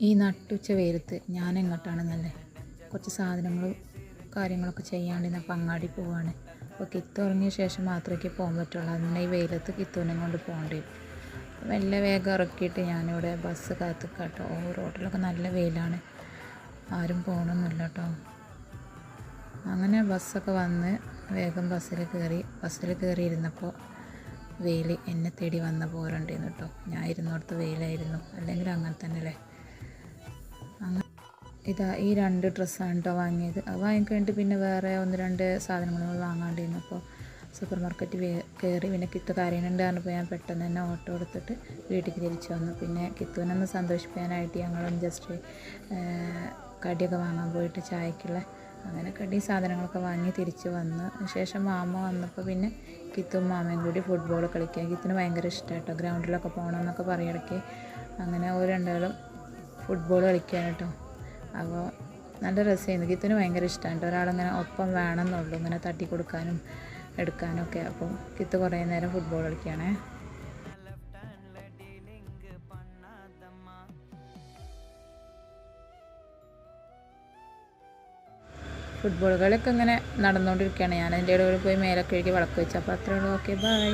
ഈ നട്ടുച്ച വെയിലത്ത് ഞാൻ എങ്ങോട്ടാണെന്നല്ലേ കുറച്ച് സാധനങ്ങളും കാര്യങ്ങളൊക്കെ ചെയ്യാണ്ട് അപ്പോൾ അങ്ങാടി പോവാണ്. അപ്പോൾ കിത്തു ഇറങ്ങിയ ശേഷം മാത്രമേ പോകാൻ പറ്റുള്ളൂ. അതിന് ഈ വെയിലത്ത് കിത്തുവിനെ കൊണ്ട് പോകേണ്ടി വരും. മെല്ലെ വേഗം ഇറക്കിയിട്ട് ഞാനിവിടെ ബസ് കാത്തുക്കാട്ടോ. റോഡിലൊക്കെ നല്ല വെയിലാണ്, ആരും പോകണമെന്നില്ല കേട്ടോ. അങ്ങനെ ബസ്സൊക്കെ വന്ന് വേഗം ബസ്സിൽ കയറിയിരുന്നപ്പോൾ വെയിൽ എന്നെ തേടി വന്ന പോരണ്ടേന്ന് കേട്ടോ. ഞാൻ ഇരുന്നിടത്ത് വെയിലായിരുന്നു, അല്ലെങ്കിൽ അങ്ങനെ തന്നെ അല്ലേ. അങ്ങനെ ഈ 2 ഡ്രസ്സാണ് കേട്ടോ വാങ്ങിയത്. അത് വാങ്ങിക്കഴിഞ്ഞിട്ട് പിന്നെ വേറെ 1-2 സാധനങ്ങൾ വാങ്ങാണ്ടിരുന്നു. അപ്പോൾ സൂപ്പർ മാർക്കറ്റ് കയറി. പിന്നെ കിത്തു കരയുന്നുണ്ട് പറഞ്ഞപ്പോൾ ഞാൻ പെട്ടെന്ന് തന്നെ ഓട്ടോ എടുത്തിട്ട് വീട്ടിലേക്ക് തിരിച്ചു വന്നു. പിന്നെ കിത്തുവിനൊന്ന് സന്തോഷിപ്പിക്കാനായിട്ട് ഞങ്ങളും ജസ്റ്റ് കടിയൊക്കെ വാങ്ങാൻ പോയിട്ട് ചായക്കുള്ള അങ്ങനെ കടി സാധനങ്ങളൊക്കെ വാങ്ങി തിരിച്ച് വന്നു. ശേഷം മാമ വന്നപ്പോൾ പിന്നെ കിത്തും മാമയും കൂടി ഫുട്ബോൾ കളിക്കാൻ. കിത്തിന് ഭയങ്കര ഇഷ്ടമാണ് കേട്ടോ, ഗ്രൗണ്ടിലൊക്കെ പോകണമെന്നൊക്കെ പറയിടയ്ക്ക്. അങ്ങനെ രണ്ടാളും ഫുട്ബോൾ കളിക്കാൻ കേട്ടോ. അപ്പോൾ നല്ല രസമായിരുന്നു. കിത്തിന് ഭയങ്കര ഇഷ്ടമാണ് കേട്ടോ, ഒരാളിങ്ങനെ ഒപ്പം വേണമെന്നുള്ളൂ, ഇങ്ങനെ തട്ടി കൊടുക്കാനും എടുക്കാനൊക്കെ. അപ്പോൾ കിത്ത് കുറേ നേരം ഫുട്ബോൾ കളിക്കുകയാണേ. ഫുട്ബോൾ കളിയൊക്കെ ഇങ്ങനെ നടന്നുകൊണ്ടിരിക്കുകയാണ്. ഞാൻ അതിൻ്റെ ഇടയിൽ പോയി മേലൊക്കെ കഴുകി വിളക്ക് വെച്ചു. അപ്പോൾ അത്രയുള്ളൂ. Okay, by.